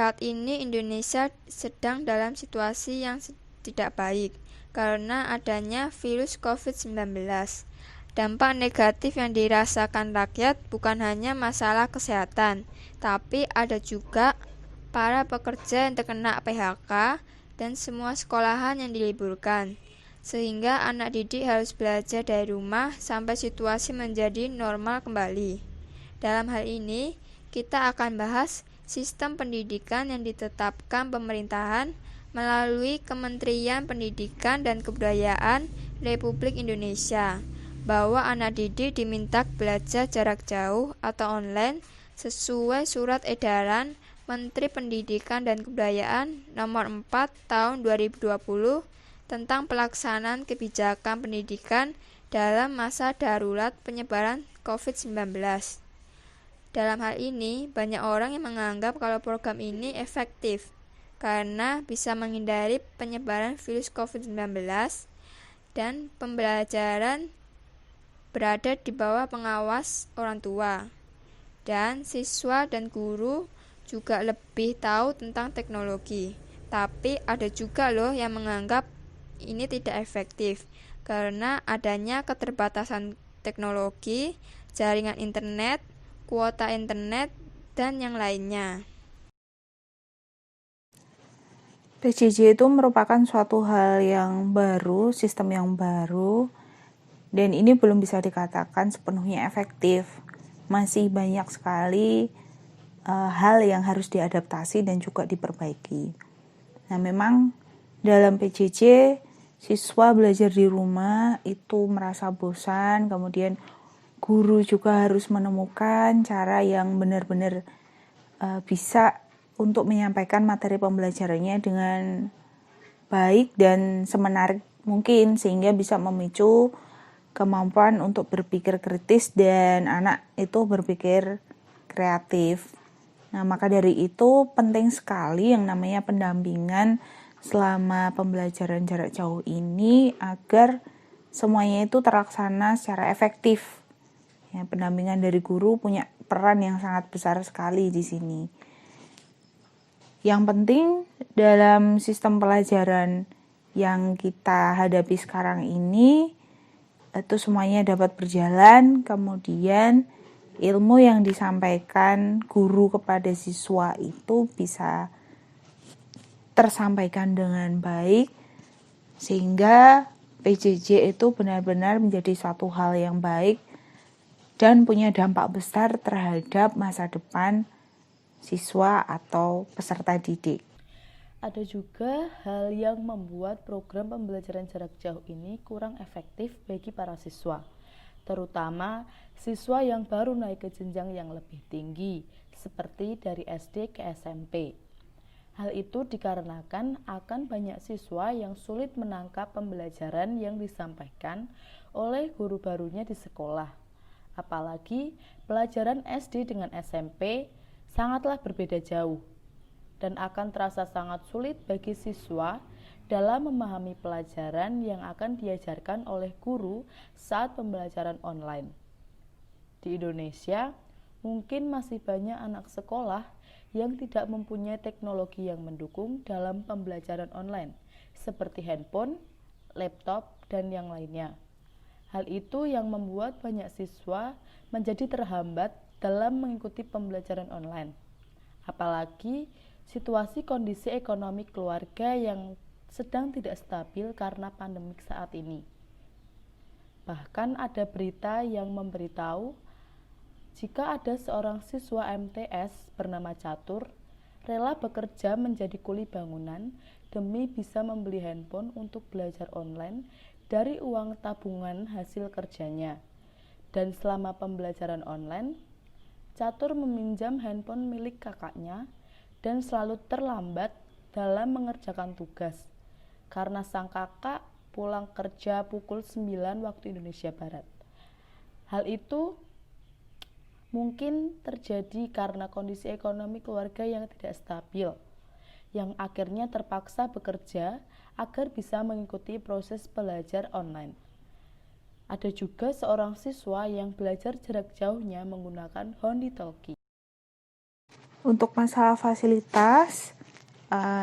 Saat ini Indonesia sedang dalam situasi yang tidak baik karena adanya virus COVID-19. Dampak negatif yang dirasakan rakyat bukan hanya masalah kesehatan, tapi ada juga para pekerja yang terkena PHK dan semua sekolahan yang diliburkan. Sehingga anak didik harus belajar dari rumah sampai situasi menjadi normal kembali. Dalam hal ini, kita akan bahas sistem pendidikan yang ditetapkan pemerintahan melalui Kementerian Pendidikan dan Kebudayaan Republik Indonesia, bahwa anak didik diminta belajar jarak jauh atau online sesuai Surat Edaran Menteri Pendidikan dan Kebudayaan Nomor 4 Tahun 2020 tentang pelaksanaan kebijakan pendidikan dalam masa darurat penyebaran COVID-19. Dalam hal ini, banyak orang yang menganggap kalau program ini efektif karena bisa menghindari penyebaran virus COVID-19 dan pembelajaran berada di bawah pengawas orang tua. Dan siswa dan guru juga lebih tahu tentang teknologi. Tapi ada juga loh yang menganggap ini tidak efektif karena adanya keterbatasan teknologi, jaringan internet, kuota internet, dan yang lainnya. PJJ itu merupakan suatu hal yang baru, sistem yang baru, dan ini belum bisa dikatakan sepenuhnya efektif. Masih banyak sekali hal yang harus diadaptasi dan juga diperbaiki. Nah, memang dalam PJJ siswa belajar di rumah itu merasa bosan, kemudian guru juga harus menemukan cara yang benar-benar bisa untuk menyampaikan materi pembelajarannya dengan baik dan semenarik mungkin sehingga bisa memicu kemampuan untuk berpikir kritis dan anak itu berpikir kreatif. Nah, maka dari itu penting sekali yang namanya pendampingan selama pembelajaran jarak jauh ini agar semuanya itu terlaksana secara efektif. Ya, pendampingan dari guru punya peran yang sangat besar sekali di sini. Yang penting dalam sistem pelajaran yang kita hadapi sekarang ini itu semuanya dapat berjalan, kemudian ilmu yang disampaikan guru kepada siswa itu bisa tersampaikan dengan baik sehingga PJJ itu benar-benar menjadi suatu hal yang baik dan punya dampak besar terhadap masa depan siswa atau peserta didik. Ada juga hal yang membuat program pembelajaran jarak jauh ini kurang efektif bagi para siswa, terutama siswa yang baru naik ke jenjang yang lebih tinggi, seperti dari SD ke SMP. Hal itu dikarenakan akan banyak siswa yang sulit menangkap pembelajaran yang disampaikan oleh guru barunya di sekolah. Apalagi pelajaran SD dengan SMP sangatlah berbeda jauh dan akan terasa sangat sulit bagi siswa dalam memahami pelajaran yang akan diajarkan oleh guru saat pembelajaran online. Di Indonesia, mungkin masih banyak anak sekolah yang tidak mempunyai teknologi yang mendukung dalam pembelajaran online, seperti handphone, laptop, dan yang lainnya. Hal itu yang membuat banyak siswa menjadi terhambat dalam mengikuti pembelajaran online. Apalagi situasi kondisi ekonomi keluarga yang sedang tidak stabil karena pandemik saat ini. Bahkan ada berita yang memberitahu jika ada seorang siswa MTS bernama Catur rela bekerja menjadi kuli bangunan demi bisa membeli handphone untuk belajar online dari uang tabungan hasil kerjanya. Dan selama pembelajaran online, Catur meminjam handphone milik kakaknya dan selalu terlambat dalam mengerjakan tugas karena sang kakak pulang kerja pukul 9 waktu Indonesia Barat. Hal itu mungkin terjadi karena kondisi ekonomi keluarga yang tidak stabil, yang akhirnya terpaksa bekerja agar bisa mengikuti proses belajar online. Ada juga seorang siswa yang belajar jarak jauhnya menggunakan Honey Talkie. Untuk masalah fasilitas,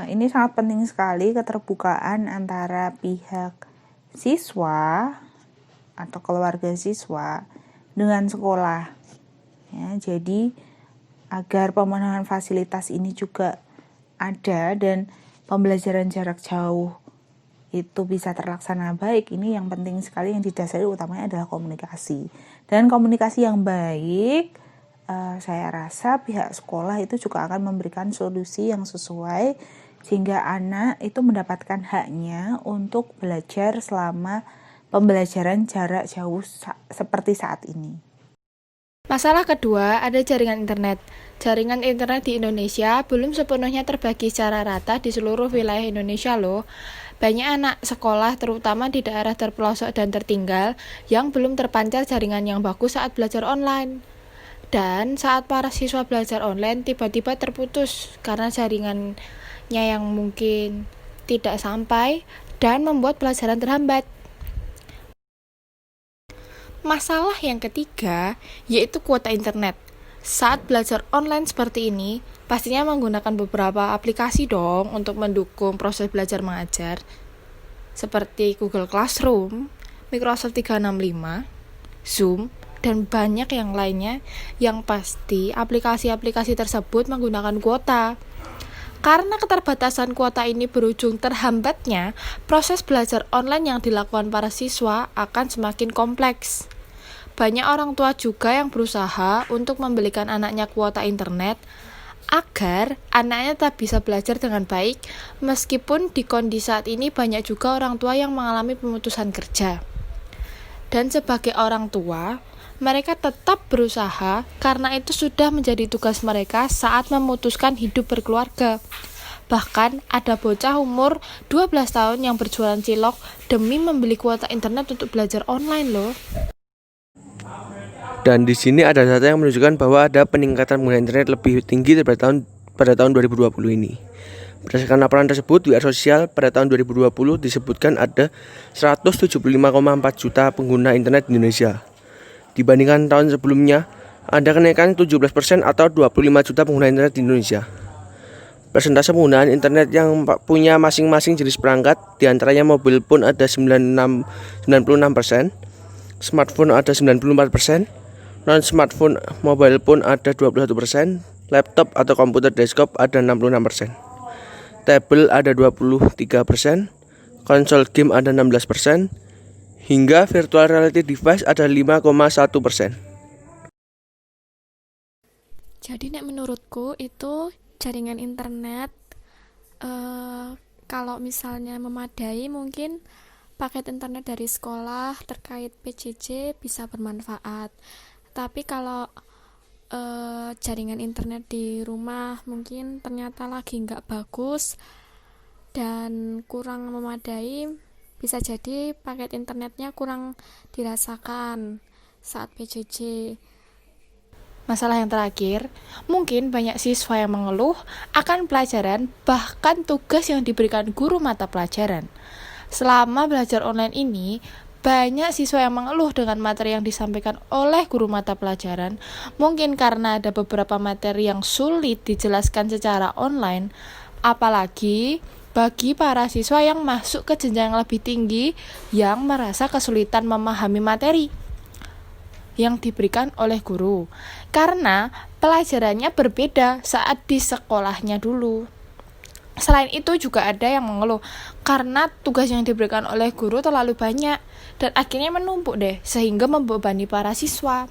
ini sangat penting sekali keterbukaan antara pihak siswa atau keluarga siswa dengan sekolah. Ya, jadi agar pemenuhan fasilitas ini juga ada dan pembelajaran jarak jauh itu bisa terlaksana baik, ini yang penting sekali, yang didasari utamanya adalah komunikasi. Dan komunikasi yang baik, saya rasa pihak sekolah itu juga akan memberikan solusi yang sesuai sehingga anak itu mendapatkan haknya untuk belajar selama pembelajaran jarak jauh seperti saat ini. Masalah kedua, ada jaringan internet. Jaringan internet di Indonesia belum sepenuhnya terbagi secara rata di seluruh wilayah Indonesia loh. Banyak anak sekolah, terutama di daerah terpelosok dan tertinggal, yang belum terpancar jaringan yang bagus saat belajar online. Dan saat para siswa belajar online tiba-tiba terputus karena jaringannya yang mungkin tidak sampai dan membuat pelajaran terhambat. Masalah yang ketiga yaitu kuota internet. Saat belajar online seperti ini, pastinya menggunakan beberapa aplikasi dong untuk mendukung proses belajar mengajar, seperti Google Classroom, Microsoft 365, Zoom, dan banyak yang lainnya. Yang pasti aplikasi-aplikasi tersebut menggunakan kuota. Karena keterbatasan kuota ini berujung terhambatnya, proses belajar online yang dilakukan para siswa akan semakin kompleks. Banyak orang tua juga yang berusaha untuk membelikan anaknya kuota internet agar anaknya tetap bisa belajar dengan baik, meskipun di kondisi saat ini banyak juga orang tua yang mengalami pemutusan kerja. Dan sebagai orang tua, mereka tetap berusaha karena itu sudah menjadi tugas mereka saat memutuskan hidup berkeluarga. Bahkan ada bocah umur 12 tahun yang berjualan cilok demi membeli kuota internet untuk belajar online loh. Dan di sini ada data yang menunjukkan bahwa ada peningkatan penggunaan internet lebih tinggi pada tahun 2020 ini. Berdasarkan laporan tersebut, WR Sosial pada tahun 2020 disebutkan ada 175,4 juta pengguna internet di Indonesia. Dibandingkan tahun sebelumnya, ada kenaikan 17% atau 25 juta pengguna internet di Indonesia. Persentase penggunaan internet yang punya masing-masing jenis perangkat, diantaranya mobil pun ada 96%, smartphone ada 94%, non-smartphone mobile pun ada 21%, laptop atau komputer desktop ada 66%, tablet ada 23%, konsol game ada 16%, hingga virtual reality device ada 5,1%. Jadi menurutku itu jaringan internet kalau misalnya memadai, mungkin paket internet dari sekolah terkait PJJ bisa bermanfaat. Tapi kalau jaringan internet di rumah mungkin ternyata lagi nggak bagus dan kurang memadai, bisa jadi paket internetnya kurang dirasakan saat PJJ. Masalah yang terakhir, mungkin banyak siswa yang mengeluh akan pelajaran, bahkan tugas yang diberikan guru mata pelajaran. Selama belajar online ini, banyak siswa yang mengeluh dengan materi yang disampaikan oleh guru mata pelajaran, mungkin karena ada beberapa materi yang sulit dijelaskan secara online, apalagi bagi para siswa yang masuk ke jenjang lebih tinggi yang merasa kesulitan memahami materi yang diberikan oleh guru, karena pelajarannya berbeda saat di sekolahnya dulu. Selain itu juga ada yang mengeluh karena tugas yang diberikan oleh guru terlalu banyak dan akhirnya menumpuk deh, sehingga membebani para siswa.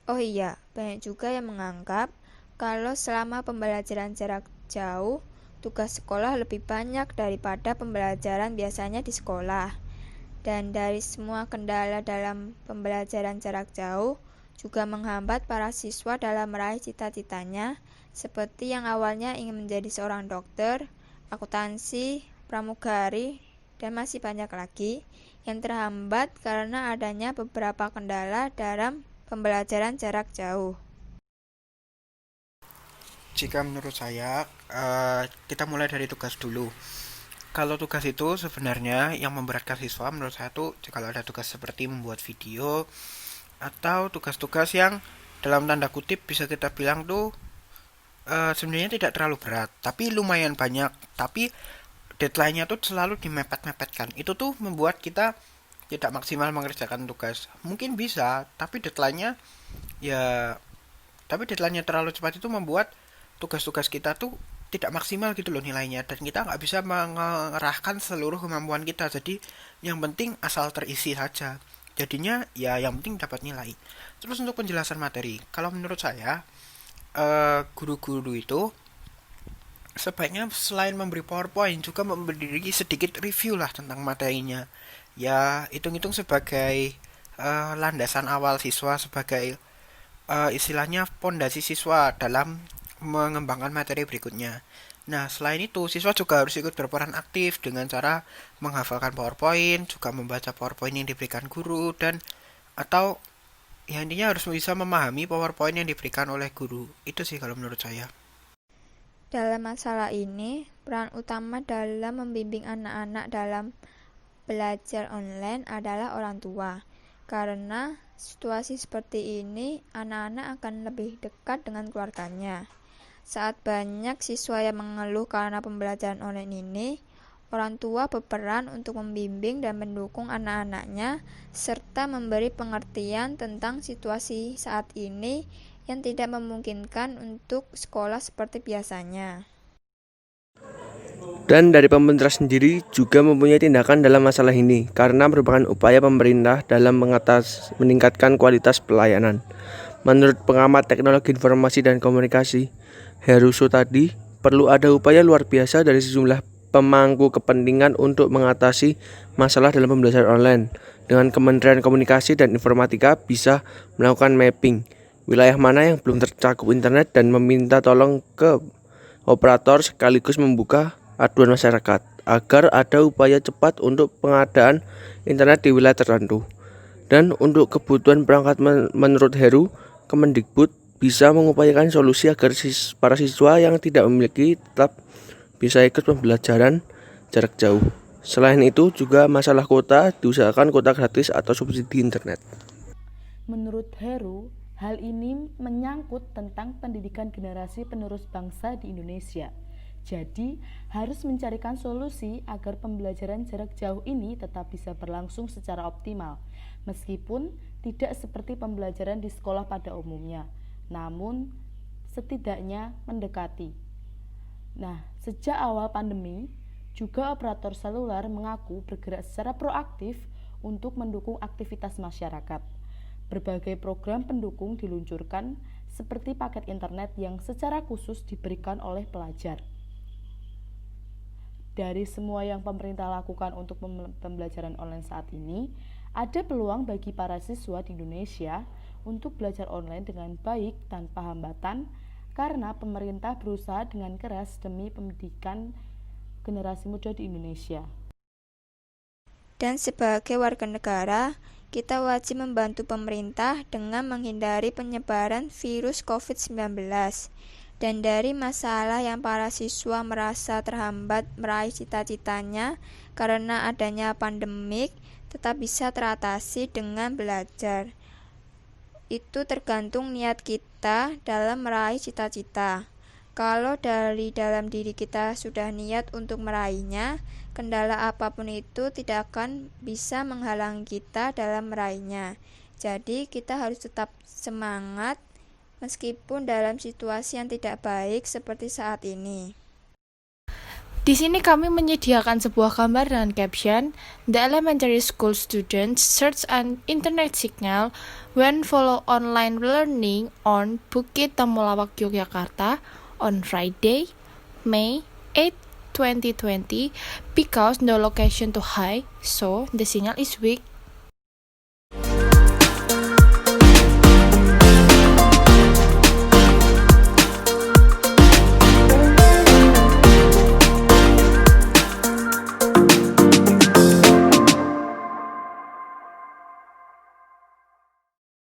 Oh iya, banyak juga yang menganggap kalau selama pembelajaran jarak jauh, tugas sekolah lebih banyak daripada pembelajaran biasanya di sekolah. Dan dari semua kendala dalam pembelajaran jarak jauh, juga menghambat para siswa dalam meraih cita-citanya, seperti yang awalnya ingin menjadi seorang dokter, akuntansi, pramugari, dan masih banyak lagi yang terhambat karena adanya beberapa kendala dalam pembelajaran jarak jauh. Jika menurut saya, kita mulai dari tugas dulu. Kalau tugas itu sebenarnya yang memberatkan siswa menurut saya tuh kalau ada tugas seperti membuat video atau tugas-tugas yang dalam tanda kutip bisa kita bilang tuh sebenarnya tidak terlalu berat, tapi lumayan banyak. Tapi deadline-nya tuh selalu dimepet-mepetkan. Itu tuh membuat kita tidak maksimal mengerjakan tugas. Mungkin bisa, ya, tapi deadline-nya terlalu cepat itu membuat tugas-tugas kita tuh tidak maksimal gitu loh nilainya, dan kita nggak bisa mengerahkan seluruh kemampuan kita. Jadi yang penting asal terisi saja. Jadinya ya yang penting dapat nilai. Terus untuk penjelasan materi, kalau menurut saya guru-guru itu sebaiknya selain memberi PowerPoint juga memberi sedikit review lah tentang materinya. Ya, hitung-hitung sebagai landasan awal siswa, sebagai istilahnya pondasi siswa dalam mengembangkan materi berikutnya. Nah, selain itu, siswa juga harus ikut berperan aktif dengan cara menghafalkan PowerPoint, juga membaca PowerPoint yang diberikan guru, dan atau ya intinya harus bisa memahami PowerPoint yang diberikan oleh guru. Itu sih kalau menurut saya. Dalam masalah ini, peran utama dalam membimbing anak-anak dalam belajar online adalah orang tua. Karena situasi seperti ini, anak-anak akan lebih dekat dengan keluarganya. Saat banyak siswa yang mengeluh karena pembelajaran online ini, orang tua berperan untuk membimbing dan mendukung anak-anaknya, serta memberi pengertian tentang situasi saat ini yang tidak memungkinkan untuk sekolah seperti biasanya. Dan dari pemerintah sendiri juga mempunyai tindakan dalam masalah ini, karena merupakan upaya pemerintah dalam meningkatkan kualitas pelayanan. Menurut pengamat teknologi informasi dan komunikasi, Heru Sutadi, perlu ada upaya luar biasa dari sejumlah pemangku kepentingan untuk mengatasi masalah dalam pembelajaran online. Dengan Kementerian Komunikasi dan Informatika bisa melakukan mapping wilayah mana yang belum tercakup internet dan meminta tolong ke operator sekaligus membuka aduan masyarakat agar ada upaya cepat untuk pengadaan internet di wilayah tertentu. Dan untuk kebutuhan perangkat menurut Heru, Kemendikbud bisa mengupayakan solusi agar para siswa yang tidak memiliki tetap bisa ikut pembelajaran jarak jauh. Selain itu juga masalah kuota, diusahakan kuota gratis atau subsidi internet. Menurut Heru, hal ini menyangkut tentang pendidikan generasi penerus bangsa di Indonesia. Jadi, harus mencarikan solusi agar pembelajaran jarak jauh ini tetap bisa berlangsung secara optimal, meskipun tidak seperti pembelajaran di sekolah pada umumnya, namun setidaknya mendekati. Nah, sejak awal pandemi, juga operator seluler mengaku bergerak secara proaktif untuk mendukung aktivitas masyarakat. Berbagai program pendukung diluncurkan, seperti paket internet yang secara khusus diberikan oleh pelajar. Dari semua yang pemerintah lakukan untuk pembelajaran online saat ini, ada peluang bagi para siswa di Indonesia untuk belajar online dengan baik tanpa hambatan, karena pemerintah berusaha dengan keras demi pendidikan generasi muda di Indonesia. Dan sebagai warga negara, kita wajib membantu pemerintah dengan menghindari penyebaran virus COVID-19. Dan dari masalah yang para siswa merasa terhambat meraih cita-citanya karena adanya pandemik, tetap bisa teratasi dengan belajar. Itu tergantung niat kita dalam meraih cita-cita. Kalau dari dalam diri kita sudah niat untuk meraihnya, kendala apapun itu tidak akan bisa menghalangi kita dalam meraihnya. Jadi kita harus tetap semangat meskipun dalam situasi yang tidak baik seperti saat ini. Di sini kami menyediakan sebuah gambar dengan caption, "The elementary school students search an internet signal when follow online learning on Bukit Temulawak, Yogyakarta on Friday, May 8, 2020 because the location too high, so the signal is weak